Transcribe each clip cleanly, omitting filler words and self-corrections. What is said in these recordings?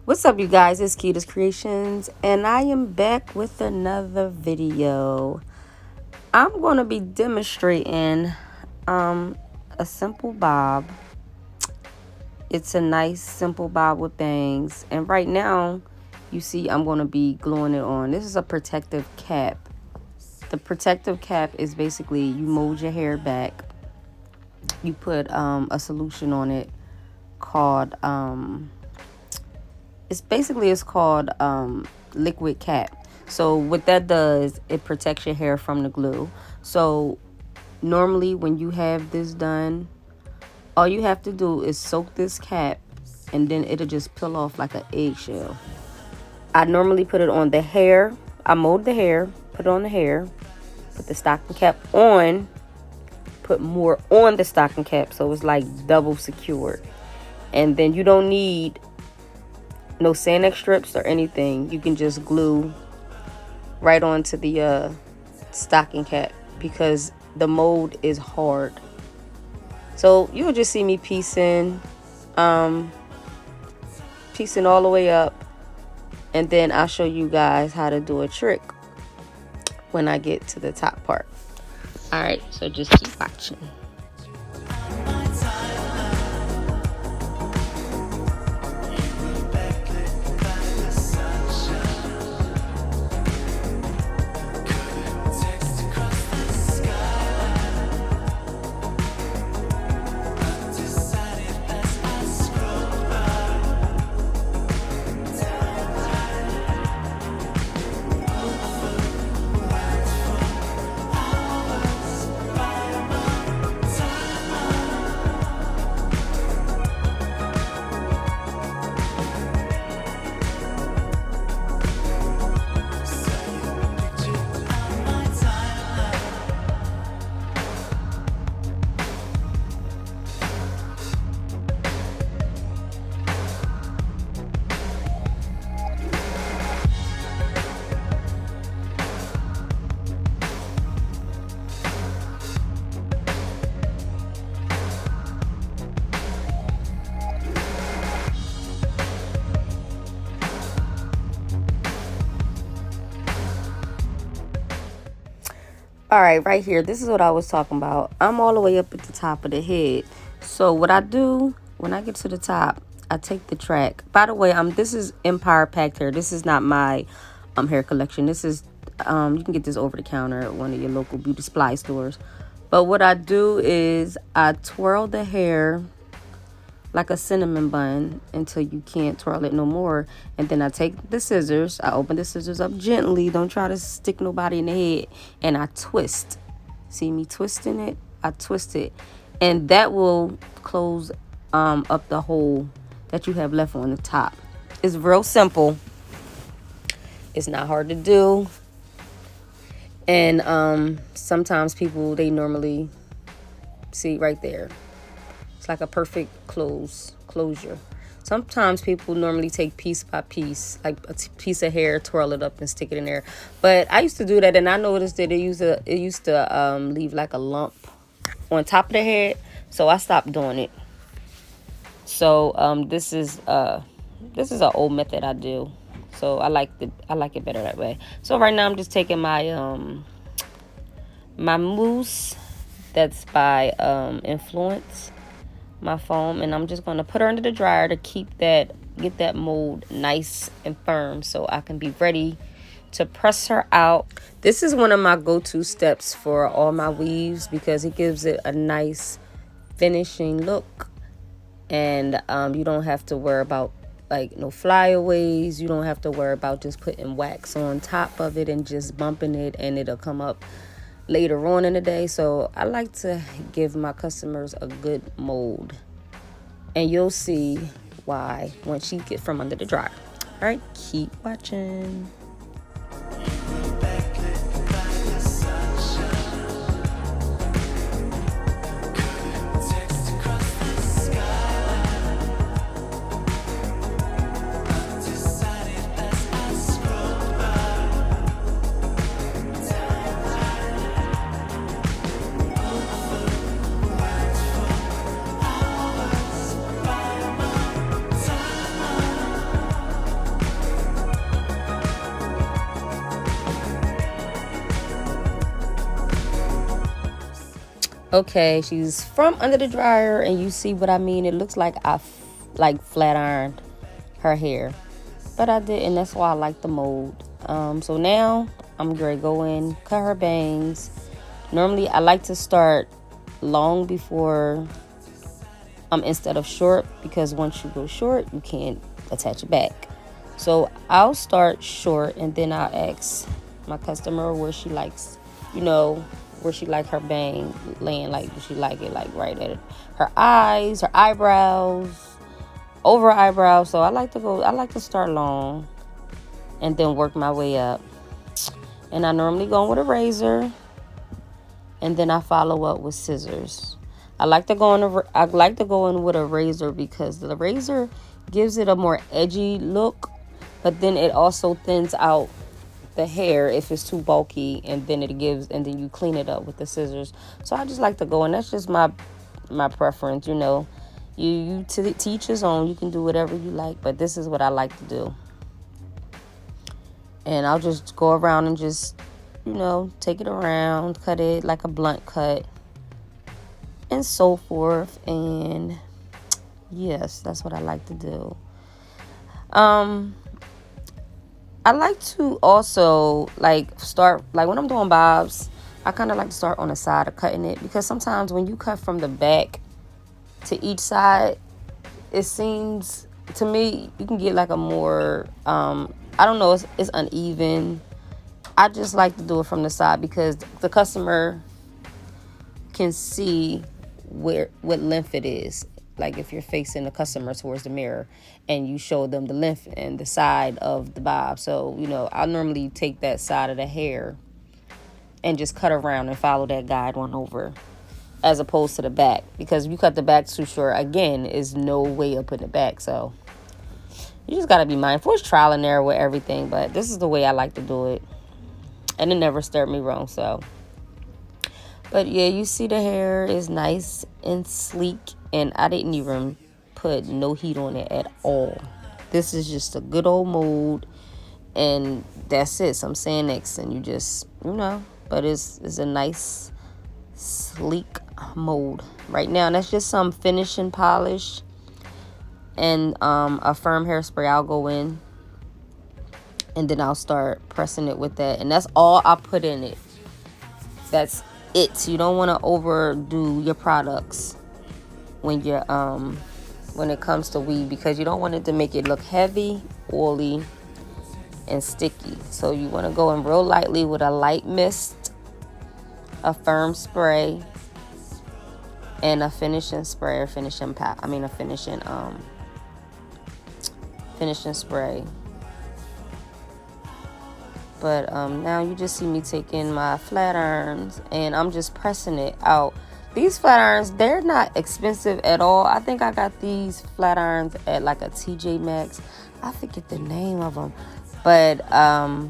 What's up, you guys? It's Kita's Creations, and I am back with another video. I'm going to be demonstrating a simple bob. It's a nice simple bob with bangs, and right now you see I'm going to be gluing it on. This is a protective cap. The protective cap is basically you mold your hair back, you put a solution on it called it's called liquid cap. So what that does, it protects your hair from the glue. So normally when you have this done, all you have to do is soak this cap and then it'll just peel off like an eggshell. I normally put it on the hair. I mold the hair, put it on the hair, put the stocking cap on, put more on the stocking cap so it's like double secured. And then you don't need no Sanex strips or anything. You can just glue right onto the stocking cap because the mold is hard. So you'll just see me piecing all the way up, and then I'll show you guys how to do a trick when I get to the top part. All right, so just keep watching. All right here, this is what I was talking about. I'm all the way up at the top of the head. So what I do when I get to the top, I take the track. By the way, this is Empire Packed Hair. This is not my hair collection. This is you can get this over the counter at one of your local beauty supply stores. But what I do is I twirl the hair like a cinnamon bun until you can't twirl it no more. And then I take the scissors, I open the scissors up gently, don't try to stick nobody in the head, and I twist. See me twisting it? I twist it, and that will close up the hole that you have left on the top. It's real simple. It's not hard to do. And sometimes people, they normally see right there. It's like a perfect closure. Sometimes people normally take piece by piece, like a piece of hair, twirl it up and stick it in there. But I used to do that, and I noticed that it used to leave like a lump on top of the head, so I stopped doing it. So this is an old method I do. So I like it better that way. So right now I'm just taking my my mousse that's by Influence, my foam, and I'm just going to put her under the dryer to get that mold nice and firm so I can be ready to press her out. This is one of my go-to steps for all my weaves because it gives it a nice finishing look, and you don't have to worry about like no flyaways. You don't have to worry about just putting wax on top of it and just bumping it and it'll come up later on in the day. So I like to give my customers a good mold, and you'll see why once you get from under the dryer. All right, keep watching. Okay, she's from under the dryer, and you see what I mean. It looks like like flat ironed her hair, but I didn't. That's why I like the mold. So now I'm gonna go in, cut her bangs. Normally, I like to start long before instead of short, because once you go short, you can't attach it back. So I'll start short, and then I'll ask my customer where she likes, where she like her bang laying. Like, does she like it like right at her eyes, her eyebrows, over her eyebrows? So I like to start long and then work my way up. And I normally go in with a razor, and then I follow up with scissors. I like to go in with a razor because the razor gives it a more edgy look, but then it also thins out the hair if it's too bulky, and then you clean it up with the scissors. So I just like to go, and that's just my preference. You to teach his own. You can do whatever you like, but this is what I like to do. And I'll just go around and just take it around, cut it like a blunt cut, and so forth. And yes, that's what I like to do. I like to also start when I'm doing bobs. I kind of like to start on the side of cutting it, because sometimes when you cut from the back to each side, it seems to me you can get like a more I don't know, it's uneven. I just like to do it from the side because the customer can see what length it is. Like if you're facing the customer towards the mirror and you show them the length and the side of the bob. So, I normally take that side of the hair and just cut around and follow that guide one over, as opposed to the back. Because if you cut the back too short, again, is no way up in the back. So you just got to be mindful. It's trial and error with everything, but this is the way I like to do it. And it never stirred me wrong, so. But yeah, you see the hair is nice and sleek, and I didn't even put no heat on it at all. This is just a good old mold, and that's it. Some Sanex, and you just, but it's a nice, sleek mold. Right now, that's just some finishing polish and a firm hairspray. I'll go in, and then I'll start pressing it with that, and that's all I put in it. That's it. You don't want to overdo your products when you're when it comes to weave, because you don't want it to make it look heavy, oily, and sticky. So you want to go in real lightly with a light mist, a firm spray, and a finishing spray, or finishing spray. But now you just see me taking my flat irons, and I'm just pressing it out. These flat irons, they're not expensive at all. I think I got these flat irons at like a TJ Maxx. I forget the name of them. But I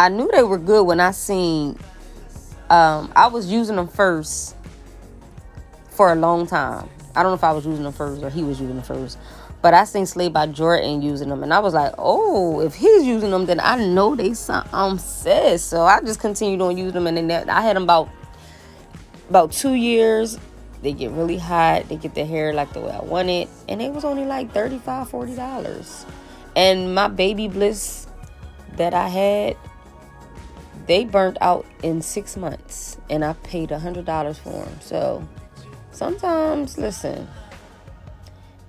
knew they were good when I seen. I was using them first for a long time. I don't know if I was using them first or he was using them first. But I seen Slay by Jordan using them, and I was like, oh, if he's using them, then I know they sis. So I just continued on using them, and then I had them about 2 years. They get really hot. They get the hair like the way I want it, and it was only like $35-$40. And my Baby Bliss that I had, they burnt out in 6 months, and I paid $100 for them. So sometimes, listen,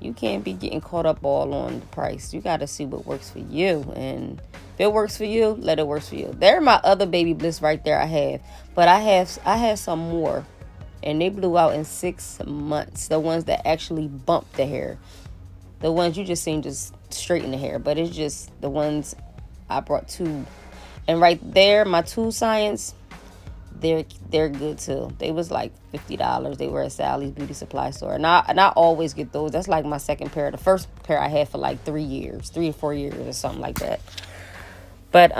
you can't be getting caught up all on the price. You got to see what works for you. And if it works for you, let it work for you. They're my other Baby Bliss right there I have. But I have some more. And they blew out in 6 months. The ones that actually bump the hair. The ones you just seen just straighten the hair. But it's just the ones I brought 2. And right there, my 2 Science, they're good too. They was like $50. They were at Sally's Beauty Supply Store, and I always get those. That's like my second pair. The first pair I had for like 3 or 4 years or something like that. But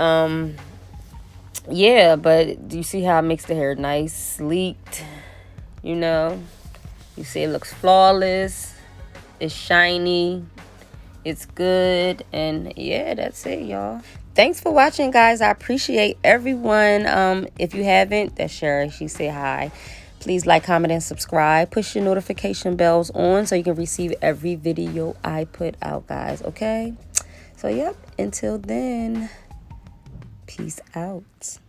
yeah. But do you see how it makes the hair nice, sleeked? You see it looks flawless. It's shiny. It's good, and yeah, that's it, y'all. thanks for watching, guys. I appreciate everyone. If you haven't, that's Sherry. She said hi. Please like, comment, and subscribe. Push your notification bells on so you can receive every video I put out, guys. Okay? So, yep. Until then, peace out.